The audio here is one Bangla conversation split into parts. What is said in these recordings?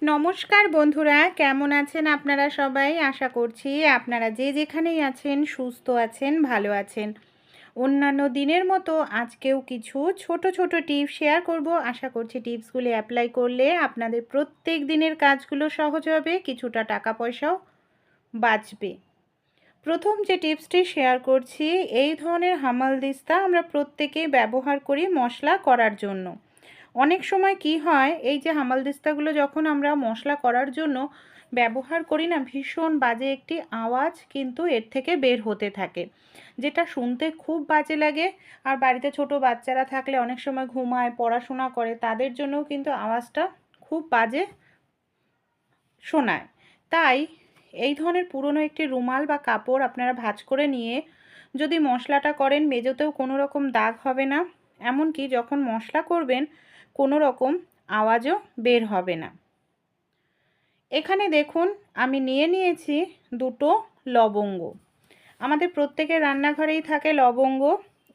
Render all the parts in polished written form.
নমস্কার বন্ধুরা, কেমন আছেন আপনারা সবাই? আশা করছি আপনারা যে যেখানেই আছেন সুস্থ আছেন, ভালো আছেন। অন্যান্য দিনের মতো আজকেও কিছু ছোট ছোট টিপস শেয়ার করব। আশা করছি টিপসগুলি অ্যাপ্লাই করলে আপনাদের প্রত্যেক দিনের কাজগুলো সহজ হবে, কিছুটা টাকা পয়সাও বাঁচবে। প্রথম যে টিপসটি শেয়ার করছি, এই ধরনের হামালদিস্তা আমরা প্রত্যেকেই ব্যবহার করি মশলা করার জন্য। অনেক সময় কি হয়, এই যে হামালদিস্তাগুলো যখন আমরা মশলা করার জন্য ব্যবহার করি না, ভীষণ বাজে একটি আওয়াজ কিন্তু এর থেকে বের হতে থাকে, যেটা শুনতে খুব বাজে লাগে। আর বাড়িতে ছোট বাচ্চারা থাকলে অনেক সময় ঘুমায়, পড়াশোনা করে, তাদের জন্যও কিন্তু আওয়াজটা খুব বাজে শোনায়। তাই এই ধরনের পুরনো একটি রুমাল বা কাপড় আপনারা ভাঁজ করে নিয়ে যদি মশলাটা করেন, মেজোতেও কোনো রকম দাগ হবে না, এমনকি যখন মশলা করবেন কোনো রকম আওয়াজও বের হবে না। এখানে দেখুন আমি নিয়ে নিয়েছি দুটো লবঙ্গ। আমাদের প্রত্যেকের রান্নাঘরেই থাকে লবঙ্গ।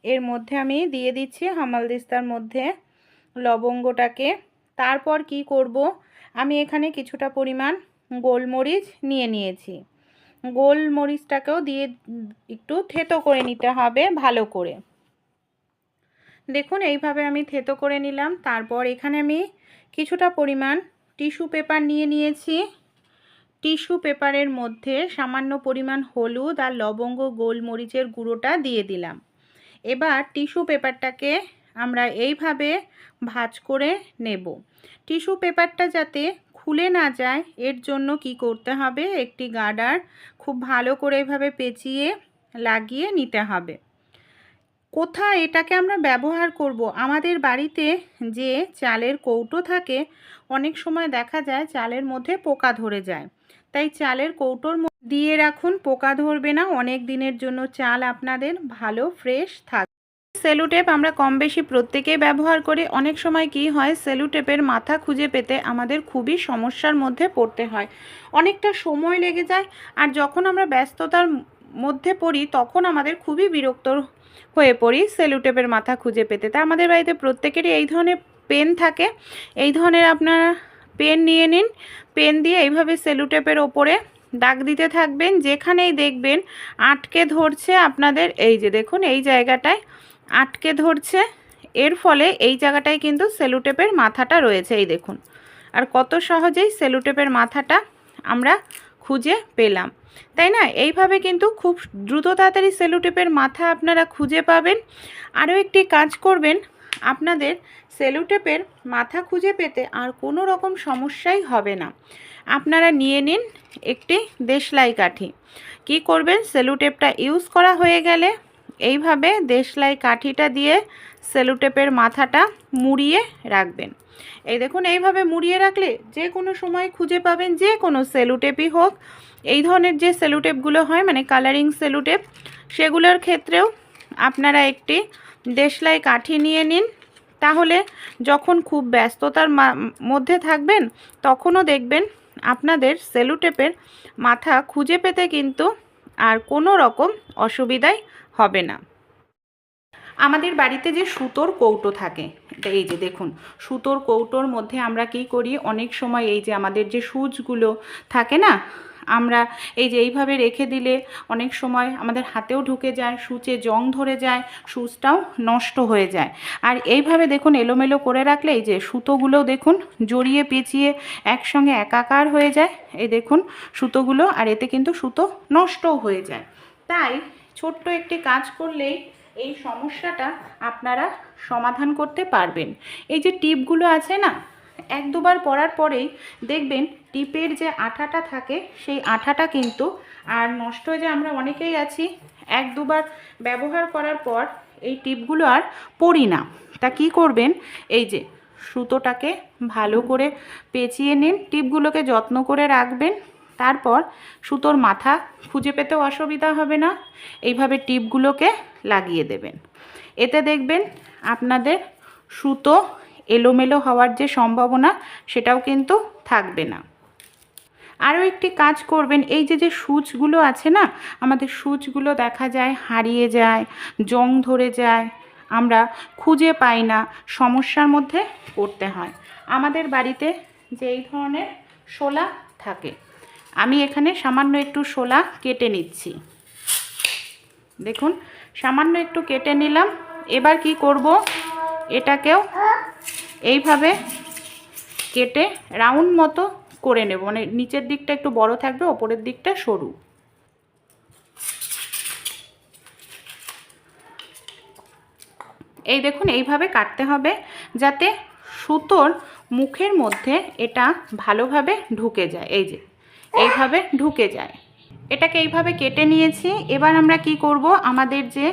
এর মধ্যে আমি দিয়ে দিচ্ছি হামালদিস্তার মধ্যে লবঙ্গটাকে। তারপর কি করব, আমি এখানে কিছুটা পরিমাণ গোলমরিচ নিয়ে নিয়েছি। গোলমরিচটাকেও দিয়ে একটু থেতো করে নিতে হবে ভালো করে। দেখুন এইভাবে আমি থেতো করে নিলাম। তারপর এখানে আমি কিছুটা পরিমাণ টিস্যু পেপার নিয়ে নিয়েছি। টিস্যু পেপারের মধ্যে সামান্য পরিমাণ হলুদ আর লবঙ্গ গোলমরিচের গুঁড়োটা দিয়ে দিলাম। এবার টিস্যু পেপারটাকে আমরা এইভাবে ভাঁজ করে নেব। টিস্যু পেপারটা যাতে খুলে না যায় এর জন্য কি করতে হবে, একটি গার্ডার খুব ভালো করে এভাবে পেঁচিয়ে লাগিয়ে নিতে হবে। কোথায় এটাকে আমরা ব্যবহার করব, আমাদের বাড়িতে যে চালের কৌটো থাকে, অনেক সময় দেখা যায় চালের মধ্যে পোকা ধরে যায়। তাই চালের কৌটোর মধ্যে দিয়ে রাখুন, পোকা ধরবে না, অনেক দিনের জন্য চাল আপনাদের ভালো ফ্রেশ থাকবে। সেলুটেপ আমরা কম বেশি প্রত্যেকেই ব্যবহার করি। অনেক সময় কি হয়, সেলুটেপের মাথা খুঁজে পেতে আমাদের খুবই সমস্যার মধ্যে পড়তে হয়, অনেকটা সময় লেগে যায়। আর যখন আমরা ব্যস্ততার মধ্যে পড়ি তখন আমাদের খুবই বিরক্ত হয়ে পড়ি সেলুটেপের মাথা খুঁজে পেতে। তা আমাদের বাড়িতে প্রত্যেকেরই এই ধরনের পেন থাকে। এই ধরনের আপনারা পেন নিয়ে নিন। পেন দিয়ে এইভাবে সেলুটেপের ওপরে দাগ দিতে থাকবেন। যেখানেই দেখবেন আটকে ধরছে আপনাদের, এই যে দেখুন এই জায়গাটায় আটকে ধরছে, এর ফলে এই জায়গাটায় কিন্তু সেলুটেপের মাথাটা রয়েছে, এই দেখুন। আর কত সহজেই সেলুটেপের মাথাটা আমরা খুঁজে পেলাম, তাই না? এইভাবে কিন্তু খুব দ্রুত তাড়াতাড়ি সেলুটেপের মাথা আপনারা খুঁজে পাবেন। আরও একটি কাজ করবেন, আপনাদের সেলুটেপের মাথা খুঁজে পেতে আর কোনো রকম সমস্যাই হবে না। আপনারা নিয়ে নিন একটি দেশলাই কাঠি। কি করবেন, সেলুটেপটা ইউজ করা হয়ে গেলে এইভাবে দেশলাই কাঠিটা দিয়ে সেলুটেপের মাথাটা মুড়িয়ে রাখবেন। এই দেখুন এইভাবে মুড়িয়ে রাখলে যে কোনো সময় খুঁজে পাবেন, যে কোনো সেলুটেপই হোক। এই ধরনের যে সেলুটেপগুলো হয় মানে কালারিং সেলুটেপ, সেগুলোর ক্ষেত্রেও আপনারা একটি দেশলাই কাঠি নিয়ে নিন। তাহলে যখন খুব ব্যস্ততার মধ্যে থাকবেন তখনও দেখবেন আপনাদের সেলুটেপের মাথা খুঁজে পেতে কিন্তু আর কোনো রকম অসুবিধাই হবে না। আমাদের বাড়িতে যে সুতোর কৌটো থাকে, এই যে দেখুন সুতোর কৌটোর মধ্যে আমরা কি করি, অনেক সময় এই যে আমাদের যে সুচগুলো থাকে না, আমরা এই যে এইভাবে রেখে দিলে অনেক সময় আমাদের হাতেও ঢুকে যায়, সূচে জং ধরে যায়, সূচটাও নষ্ট হয়ে যায়। আর এইভাবে দেখুন এলোমেলো করে রাখলে এই যে সুতোগুলো দেখুন জড়িয়ে পেঁচিয়ে একসঙ্গে একাকার হয়ে যায়, এই দেখুন সুতোগুলো, আর এতে কিন্তু সুতো নষ্টও হয়ে যায়। তাই ছোট্ট একটি কাজ করলেই এই সমস্যাটা আপনারা সমাধান করতে পারবেন। এই যে টিপগুলো আছে না, এক দুবার পরার পরেই দেখবেন টিপের যে আঠাটা থাকে সেই আঠাটা কিন্তু আর নষ্ট হয়ে যায়। আমরা অনেকেই আছি এক দুবার ব্যবহার করার পর এই টিপগুলো আর পরি না। তা কি করবেন, এই যে সুতোটাকে ভালো করে পেঁচিয়ে নিন, টিপগুলোকে যত্ন করে রাখবেন। তারপর সুতোর মাথা খুঁজে পেতেও অসুবিধা হবে না, এইভাবে টিপগুলোকে লাগিয়ে দেবেন। এতে দেখবেন আপনাদের সুতো এলোমেলো হওয়ার যে সম্ভাবনা সেটাও কিন্তু থাকবে না। আরও একটি কাজ করবেন, এই যে সূচগুলো আছে না, আমাদের সূচগুলো দেখা যায় হারিয়ে যায়, জং ধরে যায়, আমরা খুঁজে পাই না, সমস্যার মধ্যে পড়তে হয়। আমাদের বাড়িতে যে এই ধরনের শোলা থাকে। আমি এখানে সামান্য একটু শোলা কেটে নিচ্ছি। দেখুন সামান্য একটু কেটে নিলাম। এবার কি করব, এটাকেও এইভাবে কেটে রাউন্ড মতো করে নেব, মানে নিচের দিকটা একটু বড় থাকবে, ওপরের দিকটা সরু। এই দেখুন এইভাবে কাটতে হবে যাতে সুতোর মুখের মধ্যে এটা ভালোভাবে ঢুকে যায়। এই যে এইভাবে ঢুকে যায়। এটাকে এইভাবে কেটে নিয়েছি। এবার আমরা কি করব, আমাদের যে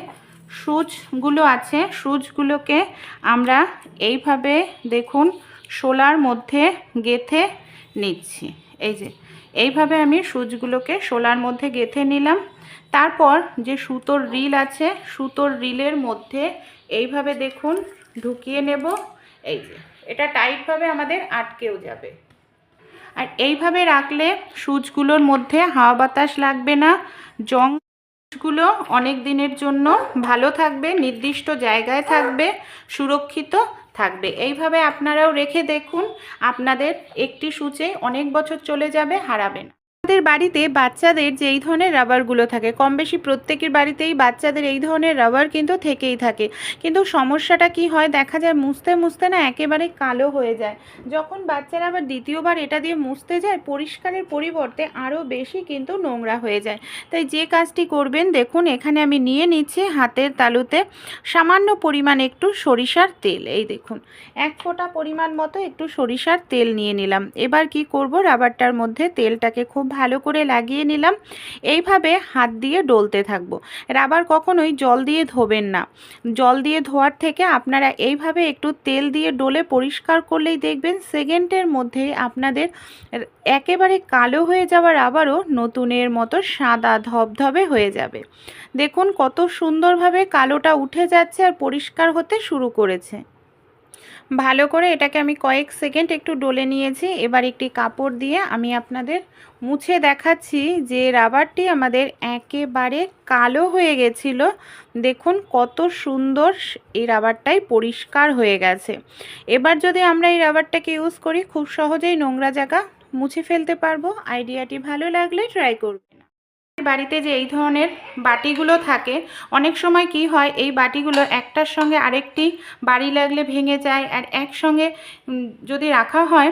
সুচগুলো আছে সুচগুলোকে আমরা এইভাবে দেখুন শোলার মধ্যে গেঁথে নিচ্ছি। এই যে এইভাবে আমি সুচগুলোকে শোলার মধ্যে গেঁথে নিলাম। তারপর যে সুতোর রিল আছে সুতোর রিলের মধ্যে এইভাবে দেখুন ঢুকিয়ে নেব। এই যে এটা টাইটভাবে আমাদের আটকেও যাবে। আর এইভাবে রাখলে সুচগুলোর মধ্যে হাওয়া বাতাস লাগবে না, জংগুলো অনেক দিনের জন্য ভালো থাকবে, নির্দিষ্ট জায়গায় থাকবে, সুরক্ষিত থাকবে। এইভাবে আপনারাও রেখে দেখুন, আপনাদের একটি সুচে অনেক বছর চলে যাবে, হারাবে না। আমাদের বাড়িতে বাচ্চাদের যে এই ধরনের রাবারগুলো থাকে, কম বেশি প্রত্যেকের বাড়িতেই বাচ্চাদের এই ধরনের রাবার কিন্তু থেকেই থাকে। কিন্তু সমস্যাটা কি হয়, দেখা যায় মুছতে মুছতে না একেবারে কালো হয়ে যায়। যখন বাচ্চারা আবার দ্বিতীয়বার এটা দিয়ে মুছতে যায়, পরিষ্কারের পরিবর্তে আরও বেশি কিন্তু নোংরা হয়ে যায়। তাই যে কাজটি করবেন, দেখুন এখানে আমি নিয়ে নিচ্ছি হাতের তালুতে সামান্য পরিমাণ একটু সরিষার তেল। এই দেখুন 1 ফোঁটা পরিমাণ মতো একটু সরিষার তেল নিয়ে নিলাম। এবার কি করব, রাবারটার মধ্যে তেলটাকে খুব ভালো করে লাগিয়ে নিলাম। এইভাবে হাত দিয়ে ডলতে থাকবো। রাবার কখনোই জল দিয়ে ধোবেন না। জল দিয়ে ধোয়ার থেকে আপনারা এইভাবে একটু তেল দিয়ে ডলে পরিষ্কার করলেই দেখবেন সেকেন্ডের মধ্যেই আপনাদের একেবারে কালো হয়ে যাওয়া রাবারও নতুনের মতো সাদা ধবধবে হয়ে যাবে। দেখুন কত সুন্দরভাবে কালোটা উঠে যাচ্ছে আর পরিষ্কার হতে শুরু করেছে। ভালো করে এটাকে আমি কয়েক সেকেন্ড একটু ডলে নিয়েছি। এবার একটি কাপড় দিয়ে আমি আপনাদের মুছে দেখাচ্ছি যে রাবারটি আমাদের একেবারে কালো হয়ে গেছিল। দেখুন কত সুন্দর এই রাবারটাই পরিষ্কার হয়ে গেছে। এবার যদি আমরা এই রাবারটাকে ইউজ করি, খুব সহজেই নোংরা জায়গা মুছে ফেলতে পারবো। আইডিয়াটি ভালো লাগলে ট্রাই করবেন। বাড়িতে যে এই ধরনের বাটিগুলো থাকে, অনেক সময় কি হয়, এই বাটিগুলো একটার সঙ্গে আরেকটি বাড়ি লাগলে ভেঙে যায়, আর একসঙ্গে যদি রাখা হয়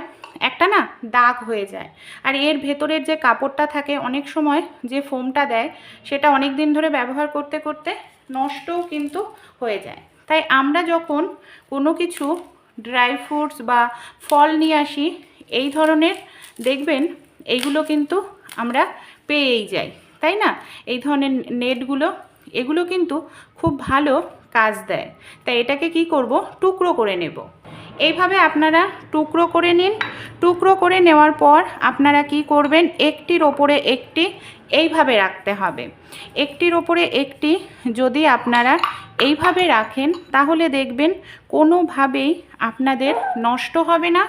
একটা না দাগ হয়ে যায়। আর এর ভেতরের যে কাপড়টা থাকে, অনেক সময় যে ফোমটা দেয় সেটা অনেক দিন ধরে ব্যবহার করতে করতে নষ্টও কিন্তু হয়ে যায়। তাই আমরা যখন কোনো কিছু ড্রাই ফ্রুটস বা ফল নিয়ে আসি, এই ধরনের দেখবেন এইগুলো কিন্তু আমরা পেয়েই যাই, তাই না? এই ধরনের নেটগুলো, এগুলো কিন্তু খুব ভালো কাজ দেয়। তাই এটাকে কি করব, টুকরো করে নেব। এইভাবে আপনারা টুকরো করে নিন। টুকরো করে নেওয়ার পর আপনারা কি করবেন, একটির ওপরে একটি এইভাবে রাখতে হবে। একটির ওপরে একটি যদি আপনারা এইভাবে রাখেন, তাহলে দেখবেন কোনোভাবেই আপনাদের নষ্ট হবে না,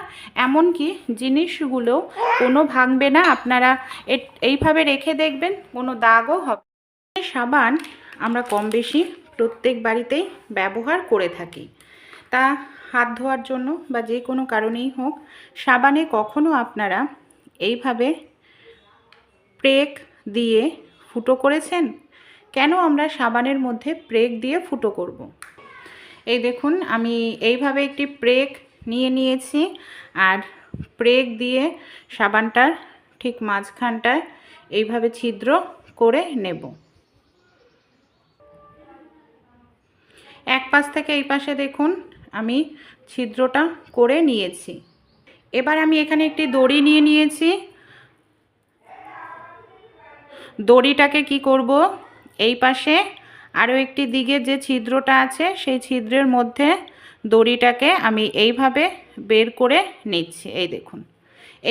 এমনকি জিনিসগুলো কোনো ভাঙবে না। আপনারা এইভাবে রেখে দেখবেন কোনো দাগও হবে। সাবান আমরা কম বেশি প্রত্যেক বাড়িতেই ব্যবহার করে থাকি। তা হাত ধোয়ার জন্য বা যে কোনো কারণেই হোক, সাবানে কখনো আপনারা এইভাবে প্রেক দিয়ে ফুটো করেছেন? কেন আমরা সাবানের মধ্যে প্রেক দিয়ে ফুটো করব? এই দেখুন আমি এইভাবে একটি প্রেক নিয়ে নিয়েছি, আর প্রেক দিয়ে সাবানটার ঠিক মাঝখানটায় এইভাবে ছিদ্র করে নেব। এক পাশ থেকে এই পাশে দেখুন আমি ছিদ্রটা করে নিয়েছি। এবার আমি এখানে একটি দড়ি নিয়ে নিয়েছি। দড়িটাকে কি করব, এই পাশে আরও একটি দিকের যে ছিদ্রটা আছে সেই ছিদ্রের মধ্যে দড়িটাকে আমি এইভাবে বের করে নিচ্ছি। এই দেখুন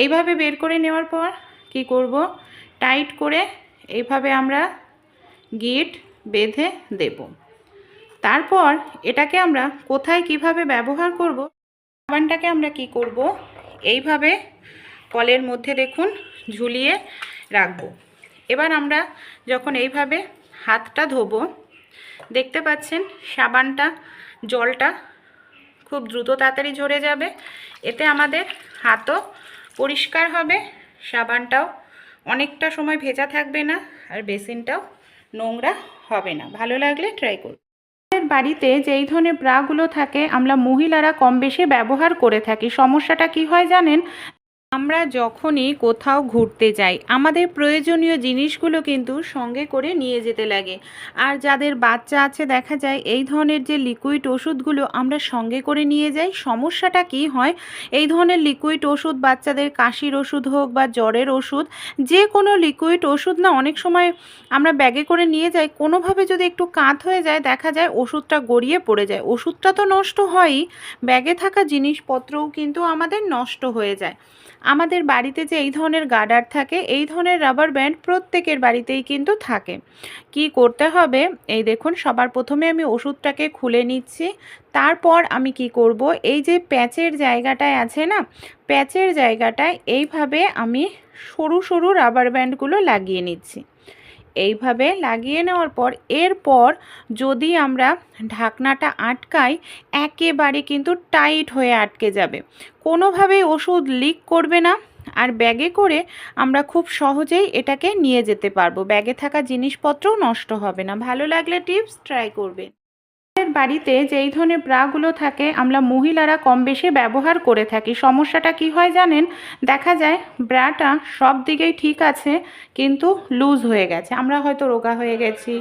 এইভাবে বের করে নেওয়ার পর কি করব, টাইট করে এইভাবে আমরা গিট বেঁধে দেব। তারপর এটাকে আমরা কোথায় কিভাবে ব্যবহার করব, সাবানটাকে আমরা কি করব, এইভাবে কলের মধ্যে দেখুন ঝুলিয়ে রাখব। এবার আমরা যখন এইভাবে হাতটা ধোবো, দেখতে পাচ্ছেন সাবানটা জলটা খুব দ্রুত তাড়াতাড়ি ঝরে যাবে। এতে আমাদের হাতও পরিষ্কার হবে, সাবানটাও অনেকটা সময় ভেজা থাকবে না, আর বেসিনটাও নোংরা হবে না। ভালো লাগলে ট্রাই করুন। আমাদের বাড়িতে যেই ধরনের ব্রাগুলো থাকে আমরা মহিলারা কম বেশি ব্যবহার করে থাকি। সমস্যাটা কি হয় জানেন? আমরা যখনই কোথাও ঘুরতে যাই আমাদের প্রয়োজনীয় জিনিসগুলো কিন্তু সঙ্গে করে নিয়ে যেতে লাগে। আর যাদের বাচ্চা আছে দেখা যায় এই ধরনের যে লিকুইড ওষুধগুলো আমরা সঙ্গে করে নিয়ে যাই। সমস্যাটা কি হয়, এই ধরনের লিকুইড ওষুধ বাচ্চাদের কাশির ওষুধ হোক বা জ্বরের ওষুধ, যে কোনো লিকুইড ওষুধ না অনেক সময় আমরা ব্যাগে করে নিয়ে যাই, কোনোভাবে যদি একটু কাত হয়ে যায় দেখা যায় ওষুধটা গড়িয়ে পড়ে যায়। ওষুধটা তো নষ্ট হয়ই, ব্যাগে থাকা জিনিসপত্রও কিন্তু আমাদের নষ্ট হয়ে যায়। আমাদের বাড়িতে যে এই ধরনের গার্ডার থাকে, এই ধরনের রাবার ব্যান্ড প্রত্যেকের বাড়িতেই কিন্তু থাকে। কি করতে হবে, এই দেখুন সবার প্রথমে আমি ওষুধটাকে খুলে নিচ্ছি। তারপর আমি কি করব, এই যে প্যাচের জায়গাটায় আছে না, প্যাচের জায়গাটায় এইভাবে আমি সরু সরু রাবার ব্যান্ডগুলো লাগিয়ে নিচ্ছি। এইভাবে লাগিয়ে নেওয়ার পর এরপর যদি আমরা ঢাকনাটা আটকাই একেবারে কিন্তু টাইট হয়ে আটকে যাবে, কোনোভাবেই ওষুধ লিক করবে না। আর ব্যাগে করে আমরা খুব সহজেই এটাকে নিয়ে যেতে পারবো, ব্যাগে থাকা জিনিসপত্রও নষ্ট হবে না। ভালো লাগলে টিপস ট্রাই করবেন। বাড়িতে যেই ধরনের ব্রাগুলো থাকে আমরা মহিলারা কম বেশি ব্যবহার করে থাকি। সমস্যাটা কি হয় জানেন? দেখা যায় ব্রাটা সব দিকেই ঠিক আছে কিন্তু লুজ হয়ে গেছে, আমরা হয়তো রোগা হয়ে গেছি,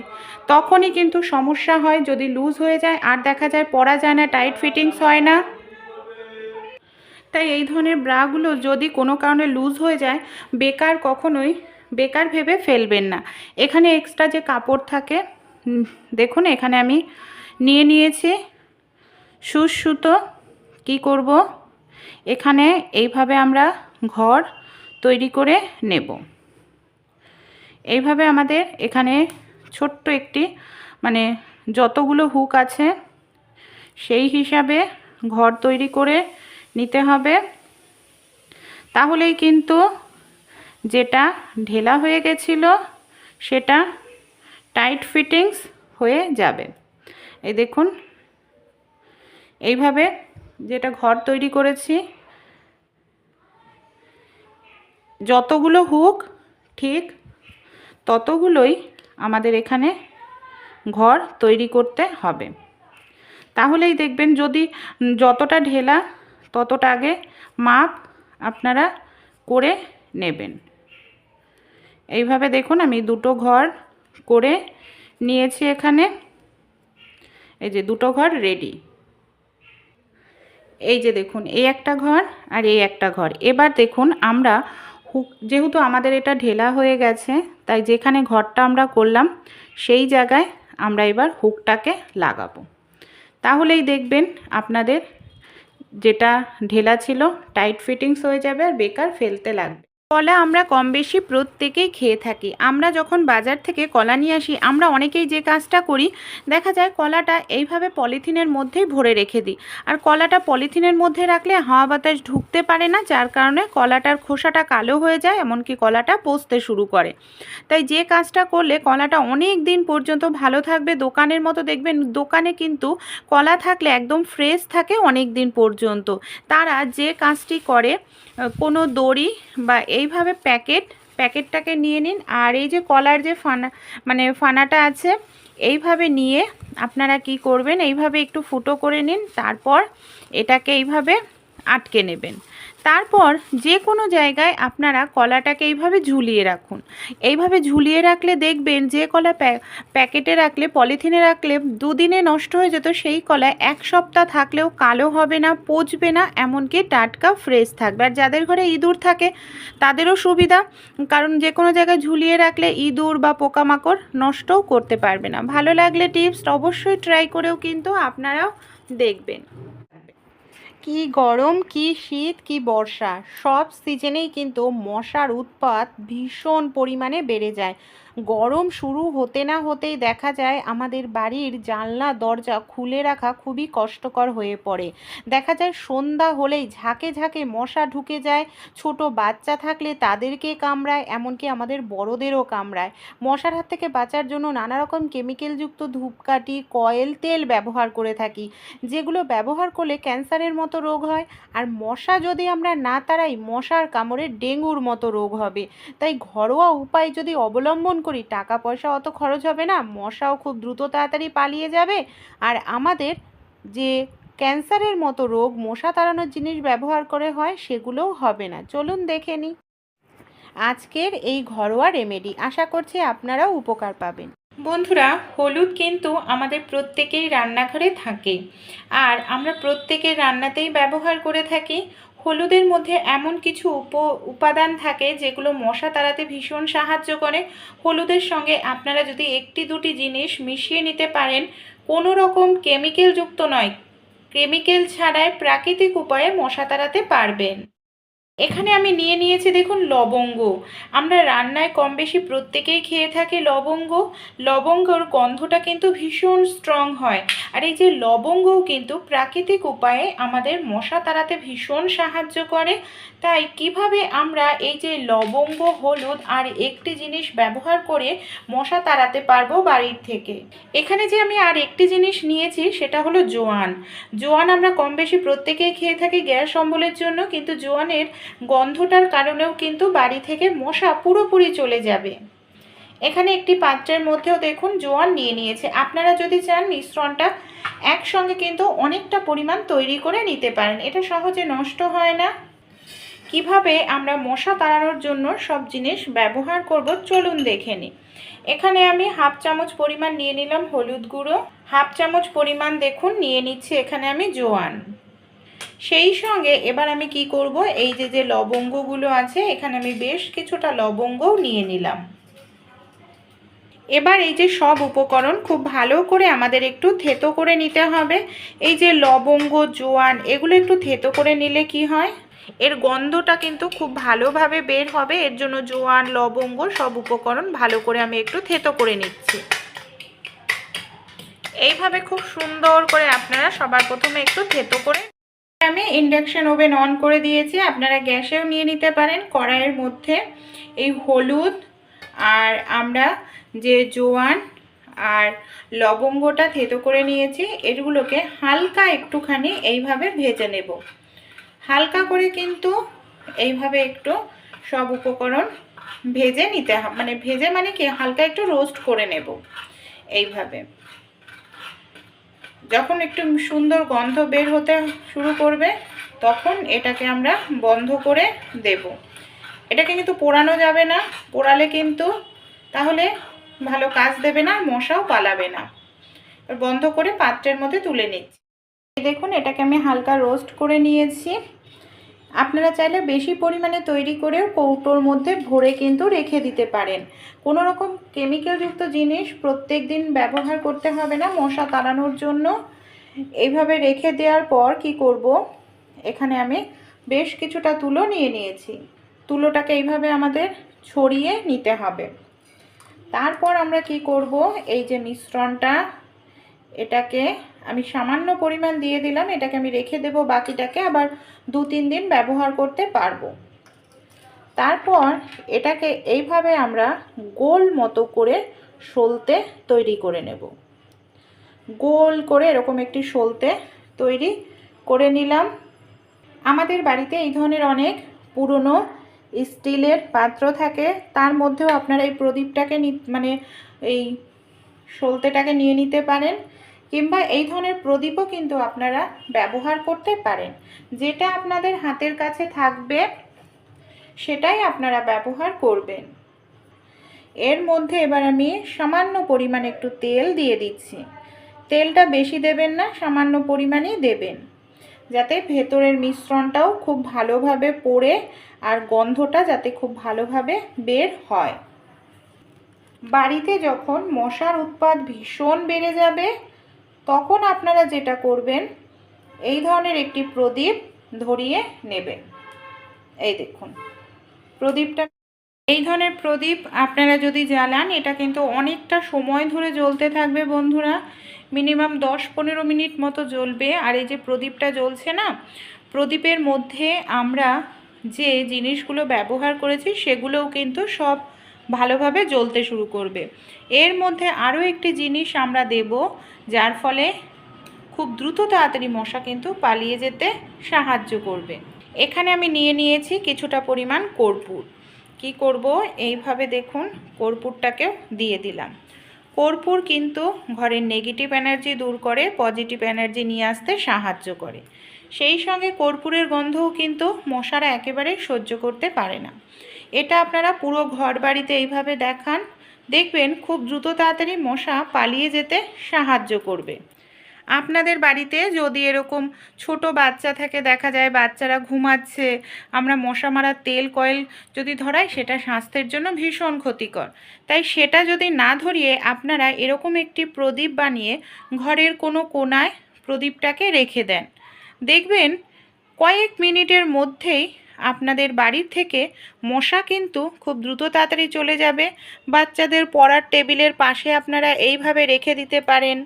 তখনই কিন্তু সমস্যা হয়। যদি লুজ হয়ে যায় আর দেখা যায় পরা যায় না, টাইট ফিটিংস হয় না। তাই এই ধরনের ব্রাগুলো যদি কোনো কারণে লুজ হয়ে যায় কখনোই বেকার ভেবে ফেলবেন না। এখানে এক্সট্রা যে কাপড় থাকে দেখুন, এখানে আমি নিয়ে নিয়েছি সুচ সুতো। কি করব, এখানে এইভাবে আমরা ঘর তৈরি করে নেব। এইভাবে আমাদের এখানে ছোট্ট একটি মানে যতগুলো হুক আছে সেই হিসাবে ঘর তৈরি করে নিতে হবে। তাহলেই কিন্তু যেটা ঢেলা হয়ে গেছিল সেটা টাইট ফিটিংস হয়ে যাবে। এই দেখুন এইভাবে যেটা ঘর তৈরি করেছি, যতগুলো হুক ঠিক ততগুলোই আমাদের এখানে ঘর তৈরি করতে হবে। তাহলেই দেখবেন যদি যতটা ঢেলা ততটা আগে মাপ আপনারা করে নেবেন। এইভাবে দেখুন আমি দুটো ঘর করে নিয়েছি এখানে। এই যে দুটো ঘর রেডি। এই যে দেখুন এই একটা ঘর আর এই একটা ঘর। এবার দেখুন আমরা হুক, যেহেতু আমাদের এটা ঢেলা হয়ে গেছে তাই যেখানে ঘরটা আমরা করলাম সেই জায়গায় আমরা এবার হুকটাকে লাগাবো। তাহলেই দেখবেন আপনাদের যেটা ঢেলা ছিল টাইট ফিটিংস হয়ে যাবে আর বেকার ফেলতে লাগবে। কলা আমরা কম বেশি প্রত্যেকেই খেয়ে থাকি। আমরা যখন বাজার থেকে কলা নিয়ে আসি আমরা অনেকেই যে কাজটা করি, দেখা যায় কলাটা এইভাবে পলিথিনের মধ্যেই ভরে রেখে দিই। আর কলাটা পলিথিনের মধ্যে রাখলে হাওয়া বাতাস ঢুকতে পারে না, যার কারণে কলাটার খোসাটা কালো হয়ে যায়, এমনকি কলাটা পচতে শুরু করে। তাই যে কাজটা করলে কলাটা অনেক দিন পর্যন্ত ভালো থাকবে, দোকানের মতো দেখবেন দোকানে কিন্তু কলা থাকলে একদম ফ্রেশ থাকে অনেক দিন পর্যন্ত। তারা যে কাজটি করে, কোনো দড়ি বা এইভাবে প্যাকেটটাকে নিয়ে নিন, আর এই যে কলার যে ফানাটা আছে এইভাবে নিয়ে আপনারা কি করবেন, এইভাবে একটু ফুটো করে নিন, তারপর এটাকে এইভাবে আটকে নেবেন। তারপর যে কোনো জায়গায় আপনারা কলাটাকে এইভাবে ঝুলিয়ে রাখুন। এইভাবে ঝুলিয়ে রাখলে দেখবেন যে কলা প্যাকেটে রাখলে, পলিথিনে রাখলে দুদিনে নষ্ট হয়ে যেত, সেই কলা এক সপ্তাহ থাকলেও কালো হবে না, পচবে না, এমনকি টাটকা ফ্রেশ থাকবে। আর যাদের ঘরে ইঁদুর থাকে তাদেরও সুবিধা, কারণ যে কোনো জায়গায় ঝুলিয়ে রাখলে ইঁদুর বা পোকামাকড় নষ্টও করতে পারবে না। ভালো লাগলে টিপস অবশ্যই ট্রাই করেও কিন্তু আপনারাও দেখবেন। কি গরম, কি শীত, কি বর্ষা, সব সিজনেই কিন্তু মশার উৎপাত ভীষণ পরিমাণে বেড়ে যায়। গরম শুরু হতে না হতেই দেখা যায় আমাদের বাড়ির জানলা দরজা খুলে রাখা খুবই কষ্টকর হয়ে পড়ে। দেখা যায় সন্ধ্যা হলেই ঝাঁকে ঝাঁকে মশা ঢুকে যায়, ছোট বাচ্চা থাকলে তাদেরকে কামড়ায়, এমনকি আমাদের বড়দেরও কামড়ায়। মশার হাত থেকে বাঁচার জন্য নানা রকম কেমিক্যালযুক্ত ধূপকাঠি, কয়েল, তেল ব্যবহার করে থাকি, যেগুলো ব্যবহার করলে ক্যান্সারের মতো রোগ হয়। আর মশা যদি আমরা না তাড়াই, মশার কামড়ে ডেঙ্গুর মতো রোগ হবে। তাই ঘরোয়া উপায় যদি অবলম্বন করি, টাকা পয়সা অত খরচ হবে না, মশাও খুব দ্রুত তাড়াতাড়ি পালিয়ে যাবে, আর আমাদের যে ক্যান্সারের মতো রোগ মশা তাড়ানোর জিনিস ব্যবহার করে হয় সেগুলোও হবে না। চলুন দেখে নিই আজকের এই ঘরোয়া রেমেডি। আশা করছি আপনারাও উপকার পাবেন। বন্ধুরা, হলুদ কিন্তু আমাদের প্রত্যেকেই রান্নাঘরে থাকে, আর আমরা প্রত্যেকের রান্নাতেই ব্যবহার করে থাকি। হলুদের মধ্যে এমন কিছু উপাদান থাকে যেগুলো মশা তাড়াতে ভীষণ সাহায্য করে। হলুদের সঙ্গে আপনারা যদি একটি দুটি জিনিস মিশিয়ে নিতে পারেন, কোনো রকম কেমিক্যালযুক্ত নয়, কেমিক্যাল ছাড়াই প্রাকৃতিক উপায়ে মশা তাড়াতে পারবেন। এখানে আমি নিয়ে নিয়েছি দেখুন লবঙ্গ। আমরা রান্নায় কম বেশি প্রত্যেকেই খেয়ে থাকি লবঙ্গ। লবঙ্গর গন্ধটা কিন্তু ভীষণ স্ট্রং হয়, আর এই যে লবঙ্গও কিন্তু প্রাকৃতিক উপায়ে আমাদের মশা তাড়াতে ভীষণ সাহায্য করে। তাই কিভাবে আমরা এই যে লবঙ্গ, হলুদ আর একটি জিনিস ব্যবহার করে মশা তাড়াতে পারবো বাড়ির থেকে। এখানে যে আমি আর একটি জিনিস নিয়েছি সেটা হলো জোয়ান। জোয়ান আমরা কম বেশি প্রত্যেকেই খেয়ে থাকি গ্যাস অম্বলের জন্য, কিন্তু জোয়ানের গন্ধটার কারণেও কিন্তু বাড়ি থেকে মশা পুরোপুরি চলে যাবে। এখানে একটি পাত্রের মধ্যেও দেখুন জোয়ান নিয়ে নিয়েছে। আপনারা যদি চান মিশ্রণটা একসঙ্গে কিন্তু অনেকটা পরিমাণ তৈরি করে নিতে পারেন, এটা সহজে নষ্ট হয় না। কিভাবে আমরা মশা তাড়ানোর জন্য সব জিনিস ব্যবহার করব চলুন দেখে নিই। এখানে আমি হাফ চামচ পরিমাণ নিয়ে নিলাম হলুদ গুঁড়ো, হাফ চামচ পরিমাণ দেখুন নিয়ে নিচ্ছি এখানে আমি জোয়ান। সেই সঙ্গে এবার আমি কি করব, এই যে লবঙ্গগুলো আছে এখানে আমি বেশ কিছুটা লবঙ্গও নিয়ে নিলাম। এবার এই যে সব উপকরণ খুব ভালো করে আমাদের একটু থেতো করে নিতে হবে। এই যে লবঙ্গ, জোয়ান এগুলো একটু থেতো করে নিলে কি হয়, এর গন্ধটা কিন্তু খুব ভালোভাবে বের হবে। এর জন্য জোয়ান, লবঙ্গ সব উপকরণ ভালো করে আমি একটু থেতো করে নিচ্ছি। এইভাবে খুব সুন্দর করে আপনারা সবার প্রথমে একটু থেতো করে, আমি ইন্ডাকশন ওভেন অন করে দিয়েছি, আপনারা গ্যাসেও নিয়ে নিতে পারেন। কড়াইয়ের মধ্যে এই হলুদ আর আমরা যে জোয়ান আর লবঙ্গটা থেতো করে নিয়েছি এগুলোকে হালকা একটুখানি এইভাবে ভেজে নেব। হালকা করে কিন্তু এইভাবে একটু সব উপকরণ ভেজে নিতে হবে, মানে ভেজে মানে কি হালকা একটু রোস্ট করে নেব। এইভাবে যখন একটু সুন্দর গন্ধ বের হতে শুরু করবে তখন এটাকে আমরা বন্ধ করে দেব। এটাকে কিন্তু পোড়ানো যাবে না, পোড়ালে কিন্তু তাহলে ভালো কাজ দেবে না, মশাও পালাবে না। বন্ধ করে পাত্রের মধ্যে তুলে নিচ্ছি। দেখুন এটাকে আমি হালকা রোস্ট করে নিয়েছি। আপনারা চাইলে বেশি পরিমাণে তৈরি করেও কৌটোর মধ্যে ভরে কিন্তু রেখে দিতে পারেন। কোনো রকম কেমিক্যালযুক্ত জিনিস প্রত্যেক দিন ব্যবহার করতে হবে না মশা তাড়ানোর জন্য। এইভাবে রেখে দেওয়ার পর কি করব, এখানে আমি বেশ কিছুটা তুলো নিয়ে নিয়েছি। তুলোটাকে এইভাবে আমাদের ছড়িয়ে নিতে হবে। তারপর আমরা কি করব, এই যে মিশ্রণটা এটাকে আমি সামান্য পরিমাণ দিয়ে দিলাম, এটাকে আমি রেখে দেব, বাকিটাকে আবার 2-3 দিন ব্যবহার করতে পারবো। তারপর এটাকে এইভাবে আমরা গোল মতো করে সলতে তৈরি করে নেব। গোল করে এরকম একটি সলতে তৈরি করে নিলাম। আমাদের বাড়িতে এই ধরনের অনেক পুরনো স্টিলের পাত্র থাকে, তার মধ্যেও আপনারা এই প্রদীপটাকে মানে এই সলতেটাকে নিয়ে নিতে পারেন, কিংবা এই ধরনের প্রদীপও কিন্তু আপনারা ব্যবহার করতে পারেন। যেটা আপনাদের হাতের কাছে থাকবে সেটাই আপনারা ব্যবহার করবেন। এর মধ্যে এবার আমি সামান্য পরিমাণ একটু তেল দিয়ে দিচ্ছি। তেলটা বেশি দেবেন না, সামান্য পরিমাণেই দেবেন, যাতে ভেতরের মিশ্রণটাও খুব ভালোভাবে পড়ে আর গন্ধটা যাতে খুব ভালোভাবে বের হয়। বাড়িতে যখন মশার উৎপাত ভীষণ বেড়ে যাবে তখন আপনারা যেটা করবেন, এই ধরনের একটি প্রদীপ ধরিয়ে নেবেন। এই দেখুন প্রদীপটা এই ধরনের প্রদীপ আপনারা যদি জ্বালান এটা কিন্তু অনেকটা সময় ধরে জ্বলতে থাকবে বন্ধুরা, মিনিমাম 10-15 মিনিট মতো জ্বলবে। আর এই যে প্রদীপটা জ্বলছে না, প্রদীপের মধ্যে আমরা যে জিনিসগুলো ব্যবহার করেছি সেগুলোও কিন্তু সব ভালোভাবে জ্বলতে শুরু করবে। এর মধ্যে আরও একটি জিনিস আমরা দেব, যার ফলে খুব দ্রুত তাড়াতাড়ি মশা কিন্তু পালিয়ে যেতে সাহায্য করবে। এখানে আমি নিয়েছি কিছুটা পরিমাণ কর্পূর। কি করব, এইভাবে দেখুন কর্পূরটাকেও দিয়ে দিলাম। কর্পূর কিন্তু ঘরের নেগেটিভ এনার্জি দূর করে, পজিটিভ এনার্জি নিয়ে আসতে সাহায্য করে। সেই সঙ্গে কর্পূরের গন্ধও কিন্তু মশারা একেবারেই সহ্য করতে পারে না। এটা আপনারা পুরো ঘর বাড়িতে এইভাবে দেখান, দেখবেন খুব দ্রুত তাড়াতাড়ি মশা পালিয়ে যেতে সাহায্য করবে। আপনাদের বাড়িতে যদি এরকম ছোট বাচ্চা থাকে, দেখা যায় বাচ্চারা ঘুমাচ্ছে, আমরা মশা মারার তেল কয়েল যদি ধরাই সেটা স্বাস্থ্যের জন্য ভীষণ ক্ষতিকর। তাই সেটা যদি না ধরিয়ে আপনারা এরকম একটি প্রদীপ বানিয়ে ঘরের কোনো কোণায় প্রদীপটাকে রেখে দেন, দেখবেন কয়েক মিনিটের মধ্যেই আপনাদের বাড়ির থেকে মশা কিন্তু খুব দ্রুত তাড়াতাড়ি চলে যাবে। বাচ্চাদের পড়ার টেবিলের পাশে আপনারা এইভাবে রেখে দিতে পারেন।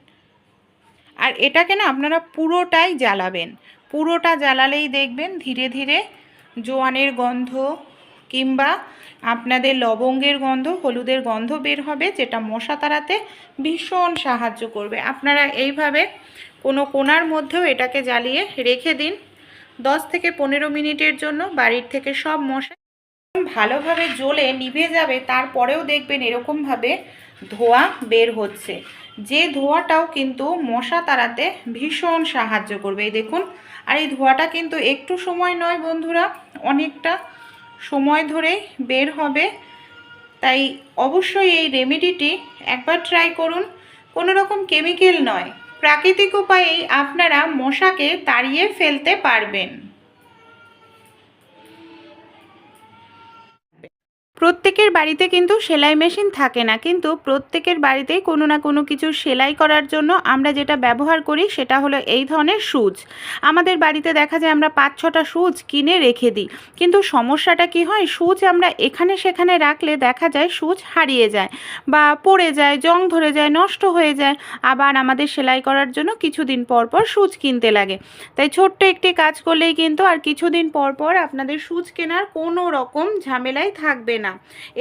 আর এটাকে না আপনারা পুরোটাই জ্বালাবেন, পুরোটা জ্বালালেই দেখবেন ধীরে ধীরে জোয়ানের গন্ধ কিংবা আপনাদের লবঙ্গের গন্ধ, হলুদের গন্ধ বের হবে, যেটা মশা তাড়াতে ভীষণ সাহায্য করবে। আপনারা এইভাবে কোনো কোণার মধ্যেও এটাকে জ্বালিয়ে রেখে দিন 10-15 মিনিটের জন্য। বাড়ির থেকে সব মশা ভালোভাবে জ্বলে নিভে যাবে, তারপরেও দেখবেন এরকমভাবে ধোঁয়া বের হচ্ছে, যে ধোঁয়াটাও কিন্তু মশা তাড়াতে ভীষণ সাহায্য করবে। এই দেখুন, আর এই ধোঁয়াটা কিন্তু একটু সময় নয় বন্ধুরা, অনেকটা সময় ধরেই বের হবে। তাই অবশ্যই এই রেমেডিটি একবার ট্রাই করুন। কোনো রকম কেমিক্যাল নয়, প্রাকৃতিক উপায়েই আপনারা মশাকে তাড়িয়ে ফেলতে পারবেন। প্রত্যেকের বাড়িতে কিন্তু সেলাই মেশিন থাকে না, কিন্তু প্রত্যেকের বাড়িতেই কোনো না কোনো কিছু সেলাই করার জন্য আমরা যেটা ব্যবহার করি সেটা হলো এই ধরনের সুচ। আমাদের বাড়িতে দেখা যায় আমরা 5-6টা সুচ কিনে রেখে দিই, কিন্তু সমস্যাটা কি হয়, সুচ আমরা এখানে সেখানে রাখলে দেখা যায় সুচ হারিয়ে যায় বা পড়ে যায়, জং ধরে যায়, নষ্ট হয়ে যায়। আবার আমাদের সেলাই করার জন্য কিছুদিন পর পর সুচ কিনতে লাগে। তাই ছোট্ট একটি কাজ করলেই কিন্তু আর কিছুদিন পর পর আপনাদের সুচ কেনার কোনো রকম ঝামেলাই থাকবে না।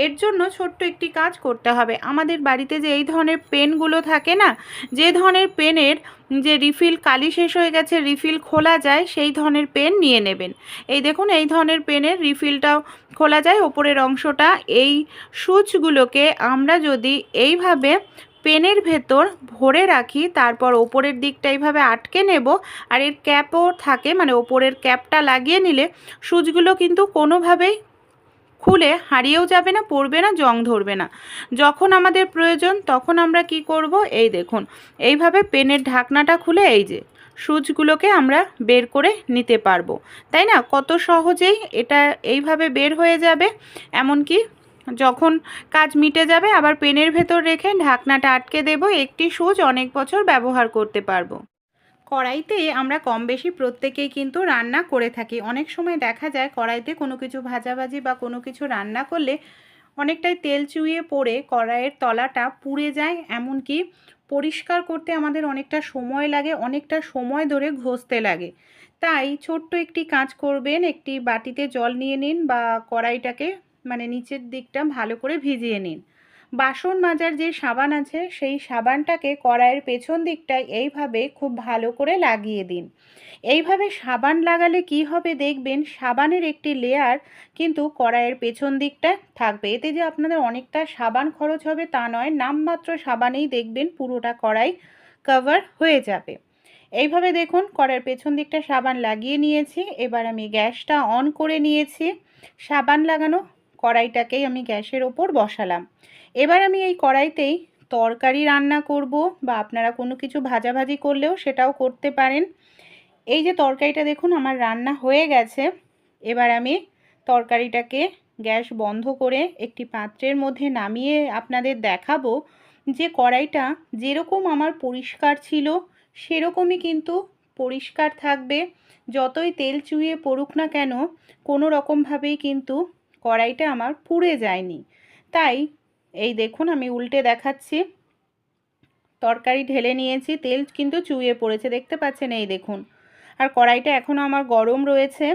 এর জন্য ছোট্ট একটি কাজ করতে হবে। আমাদের বাড়িতে যে এই ধরনের পেনগুলো থাকে না, যে ধরনের পেনের যে রিফিল কালি শেষ হয়ে গেছে, রিফিল খোলা যায়, সেই ধরনের পেন নিয়ে নেবেন। এই দেখুন, এই ধরনের পেনের রিফিলটাও খোলা যায় ওপরের অংশটা। এই সুচগুলোকে আমরা যদি এইভাবে পেনের ভেতর ভরে রাখি, তারপর ওপরের দিকটা এইভাবে আটকে নেব, আর এর ক্যাপও থাকে, মানে ওপরের ক্যাপটা লাগিয়ে নিলে সুচগুলো কিন্তু কোনোভাবেই খুলে হারিয়েও যাবে না, পড়বে না, জং ধরবে না। যখন আমাদের প্রয়োজন তখন আমরা কি করব, এই দেখুন এইভাবে পেনের ঢাকনাটা খুলে এই যে সুচগুলোকে আমরা বের করে নিতে পারবো, তাই না? কত সহজেই এটা এইভাবে বের হয়ে যাবে। এমনকি যখন কাজ মিটে যাবে আবার পেনের ভেতর রেখে ঢাকনাটা আটকে দেব, একটি সুচ অনেক বছর ব্যবহার করতে পারবো। কড়াইতে আমরা কম বেশি প্রত্যেকেই কিন্তু রান্না করে থাকি। অনেক সময় দেখা যায় কড়াইতে কোনো কিছু ভাজাভাজি বা কোনো কিছু রান্না করলে অনেকটাই তেল চুইয়ে পড়ে কড়াইয়ের তলাটা পুড়ে যায়, এমনকি পরিষ্কার করতে আমাদের অনেকটা সময় লাগে, অনেকটা সময় ধরে ঘষতে লাগে। তাই ছোট্ট একটি কাজ করবেন, একটি বাটিতে জল নিয়ে নিন বা কড়াইটাকে মানে নিচের দিকটা ভালো করে ভিজিয়ে নিন। বাসন মাজার যে সাবান আছে সেই সাবানটাকে কড়াইয়ের পেছন দিকটায় এইভাবে খুব ভালো করে লাগিয়ে দিন। এইভাবে সাবান লাগালে কি হবে দেখবেন, সাবানের একটি লেয়ার কিন্তু কড়াইয়ের পেছন দিকটা থাকবে। এতে যে আপনাদের অনেকটা সাবান খরচ হবে তা নয়, নামমাত্র সাবানেই দেখবেন পুরোটা কড়াই কভার হয়ে যাবে। এইভাবে দেখুন কড়াইয়ের পেছন দিকটা সাবান লাগিয়ে নিয়েছি। এবার আমি গ্যাসটা অন করে নিয়েছি। সাবান লাগানো কড়াইটাকেই আমি গ্যাসের ওপর বসালাম। এবার আমি এই কড়াইতেই তরকারি রান্না করব, বা আপনারা কোনো কিছু ভাজাভাজি করলেও সেটাও করতে পারেন। এই যে তরকারিটা দেখুন আমার রান্না হয়ে গেছে। এবার আমি তরকারিটাকে গ্যাস বন্ধ করে একটি পাত্রের মধ্যে নামিয়ে আপনাদের দেখাবো যে কড়াইটা যেরকম আমার পরিষ্কার ছিল সেরকমই কিন্তু পরিষ্কার থাকবে। যতই তেল চুইয়ে পড়ুক না কেন, কোনো রকমভাবেই কিন্তু কড়াইটা আমার পুড়ে যায়নি। তাই এই দেখুন আমি উল্টে দেখাচ্ছি। তরকারি ঢেলে নিয়েছি, তেল কিন্তু চুইয়ে পড়েছে, দেখতে পাচ্ছেন এই দেখুন। আর কড়াইটা এখনও আমার গরম রয়েছে।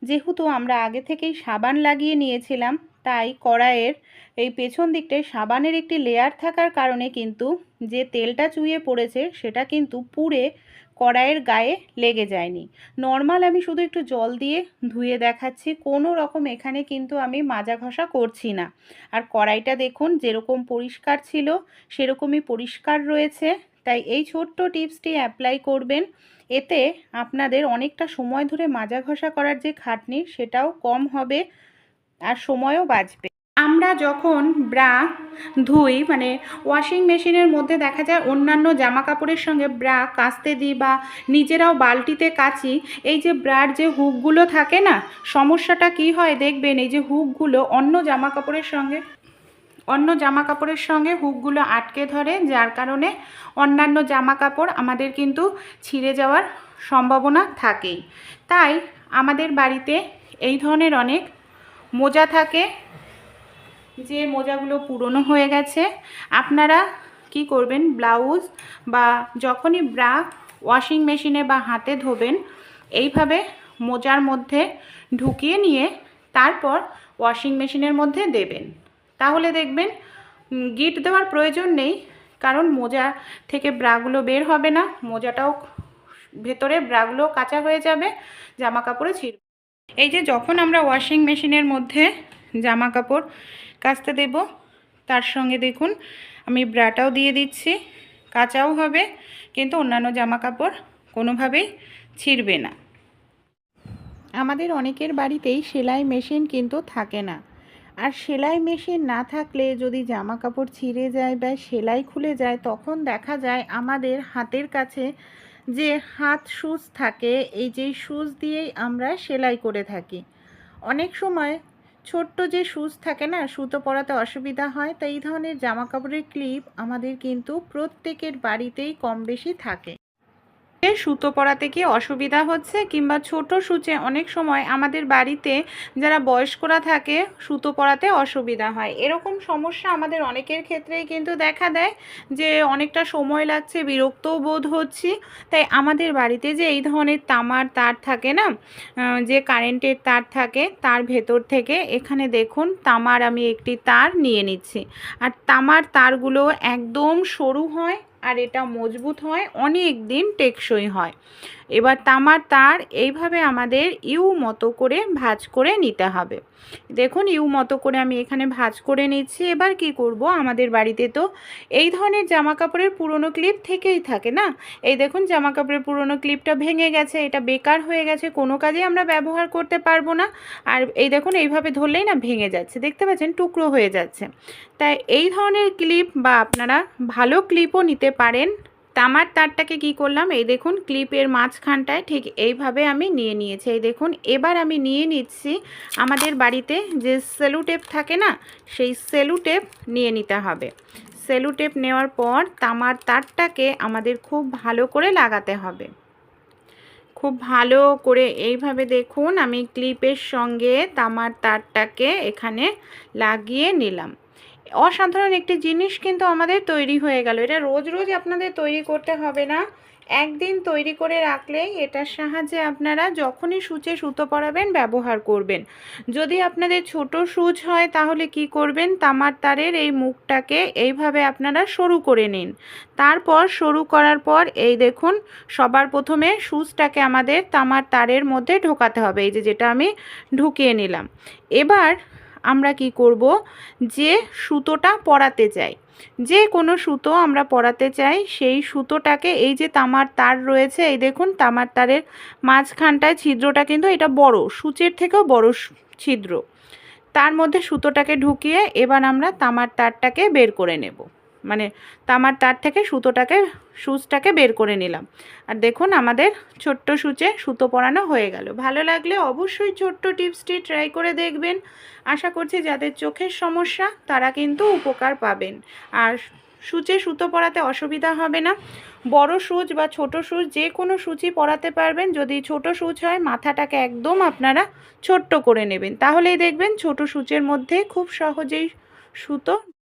যেহেতু আমরা আগে থেকেই সাবান লাগিয়ে নিয়েছিলাম, তাই কড়াইয়ের এই পেছন দিকটায় সাবানের একটি লেয়ার থাকার কারণে কিন্তু যে তেলটা চুইয়ে পড়েছে সেটা কিন্তু পুড়ে কড়াইয়ের গায়ে লেগে যায়নি। নর্মাল আমি শুধু একটু জল দিয়ে ধুয়ে দেখাচ্ছি, কোনো রকম এখানে কিন্তু আমি মাজা ঘষা করছি না। আর কড়াইটা দেখুন যেরকম পরিষ্কার ছিল সেরকমই পরিষ্কার রয়েছে। তাই এই ছোট্ট টিপসটি অ্যাপ্লাই করবেন, এতে আপনাদের অনেকটা সময় ধরে মাজা ঘষা করার যে খাটনি সেটাও কম হবে আর সময়ও বাঁচবে। আমরা যখন ব্রা ধুই, মানে ওয়াশিং মেশিনের মধ্যে দেখা যায় অন্যান্য জামা কাপড়ের সঙ্গে ব্রা কাচতে দিই বা নিজেরাও বালতিতে কাচি, এই যে ব্রার যে হুকগুলো থাকে না, সমস্যাটা কি হয় দেখবেন, এই যে হুকগুলো অন্য জামা কাপড়ের সঙ্গে হুকগুলো আটকে ধরে, যার কারণে অন্যান্য জামা কাপড় আমাদের কিন্তু ছিঁড়ে যাওয়ার সম্ভাবনা থাকেই। তাই আমাদের বাড়িতে এই ধরনের অনেক মোজা থাকে, যে মোজাগুলো পুরনো হয়ে গেছে। আপনারা কি করবেন, ব্লাউজ বা যখনই ব্রা ওয়াশিং মেশিনে বা হাতে ধোবেন, এইভাবে মোজার মধ্যে ঢুকিয়ে নিয়ে তারপর ওয়াশিং মেশিনের মধ্যে দেবেন। তাহলে দেখবেন গিট দেওয়ার প্রয়োজন নেই, কারণ মোজা থেকে ব্রাগুলো বের হবে না, মোজাটাও ভেতরে ব্রাগুলো কাঁচা হয়ে যাবে, জামা কাপড়ে ছিঁড়বে। এই যে যখন আমরা ওয়াশিং মেশিনের মধ্যে জামা কাপড় কাচতে দেব, তার সঙ্গে দেখুন আমি ব্রাটাও দিয়ে দিচ্ছি, কাঁচাও হবে কিন্তু অন্যান্য জামা কাপড় কোনোভাবেই ছিঁড়বে না। আমাদের অনেকের বাড়িতেই সেলাই মেশিন কিন্তু থাকে না, আর সেলাই মেশিন না থাকলে যদি জামা কাপড় ছিঁড়ে যায় বা সেলাই খুলে যায়, তখন দেখা যায় আমাদের হাতের কাছে যে হাত সুচ থাকে, এই যে সুচ দিয়েই আমরা সেলাই করে থাকি। অনেক সময় ছোট্ট যে সুচ থাকে না, সুতো পরাতে অসুবিধা হয়, তাই এই ধরনের জামা কাপড়ের ক্লিপ আমাদের কিন্তু প্রত্যেকের বাড়িতেই কম বেশি থাকে। সুতো পরাতে কি অসুবিধা হচ্ছে, কিংবা ছোট সূচে অনেক সময় আমাদের বাড়িতে যারা বয়স্করা থাকে সুতো পরাতে অসুবিধা হয়, এরকম সমস্যা আমাদের অনেকের ক্ষেত্রেই কিন্তু দেখা দেয়, যে অনেকটা সময় লাগছে, বিরক্তও বোধ হচ্ছি। তাই আমাদের বাড়িতে যে এই ধরনের তামার তার থাকে না, যে কারেন্টের তার থাকে, তার ভেতর থেকে এখানে দেখুন তামার আমি একটি তার নিয়ে নিচ্ছি। আর তামার তারগুলো একদম সরু হয় আর এটা মজবুত হয়, অনেক দিন টেকসই হয়। এবার তামার তার এইভাবে আমাদের ইউ মতো করে ভাঁজ করে নিতে হবে। দেখুন ইউ মতো করে আমি এখানে ভাঁজ করে নিচ্ছি। এবার কি করব, আমাদের বাড়িতে তো এই ধরনের জামা কাপড়ের পুরনো ক্লিপ থেকেই থাকে না। এই দেখুন জামা কাপড়ের পুরনো ক্লিপটা ভেঙে গেছে, এটা বেকার হয়ে গেছে, কোনো কাজে আমরা ব্যবহার করতে পারবো না। আর এই দেখুন এইভাবে ধরলেই না ভেঙে যাচ্ছে, দেখতে পাচ্ছেন টুকরো হয়ে যাচ্ছে। তাই এই ধরনের ক্লিপ বা আপনারা ভালো ক্লিপও নিতে পারেন। তামার তারটাকে কি করলাম, এই দেখুন ক্লিপের মাঝখানটায় ঠিক এইভাবে আমি নিয়ে নিয়েছি। এই দেখুন এবার আমি নিয়ে নিচ্ছি, আমাদের বাড়িতে যে সেলো টেপ থাকে না, সেই সেলো টেপ নিয়ে নিতে হবে। সেলো টেপ নেওয়ার পর তামার তারটাকে আমাদের খুব ভালো করে লাগাতে হবে, খুব ভালো করে। এইভাবে দেখুন আমি ক্লিপের সঙ্গে তামার তারটাকে এখানে লাগিয়ে নিলাম। অসাধারণ একটি জিনিস কিন্তু আমাদের তৈরি হয়ে গেল। এটা রোজ রোজ আপনাদের তৈরি করতে হবে না, একদিন তৈরি করে রাখলেই এটার সাহায্যে আপনারা যখনই সূচে সুতো পরাবেন ব্যবহার করবেন। যদি আপনাদের ছোট সূচ হয় তাহলে কি করবেন, তামার তারের এই মুখটাকে এইভাবে আপনারা সরু করে নিন। তারপর সরু করার পর এই দেখুন সবার প্রথমে সূচটাকে আমাদের তামার তারের মধ্যে ঢোকাতে হবে, এই যে যেটা আমি ঢুকিয়ে নিলাম। এবার আমরা কি করব, যে সুতোটা পরাতে চাই, যে কোনো সুতো আমরা পরাতে চাই, সেই সুতোটাকে এই যে তামার তার রয়েছে, এই দেখুন তামার তারের মাঝখানটায় ছিদ্রটা কিন্তু এটা বড়, সূচের থেকেও বড় ছিদ্র, তার মধ্যে সুতোটাকে ঢুকিয়ে এবার আমরা তামার তারটাকে বের করে নেব, মানে তামার তার থেকে সূচটাকে বের করে নিলাম। আর দেখুন আমাদের ছোট্ট সূচে সুতো পরানো হয়ে গেল। ভালো লাগলে অবশ্যই ছোট্ট টিপসটি ট্রাই করে দেখবেন। আশা করছি যাদের চোখের সমস্যা তারা কিন্তু উপকার পাবেন। আর সূচে সুতো পরাতে অসুবিধা হবে না। বড় সূচ বা ছোট সূচ যে কোনো সূচই পরাতে পারবেন। যদি ছোট সূচ হয় মাথাটাকে একদম আপনারা ছোট্ট করে নেবেন, তাহলেই দেখবেন ছোট সূচের মধ্যে খুব সহজেই সুতো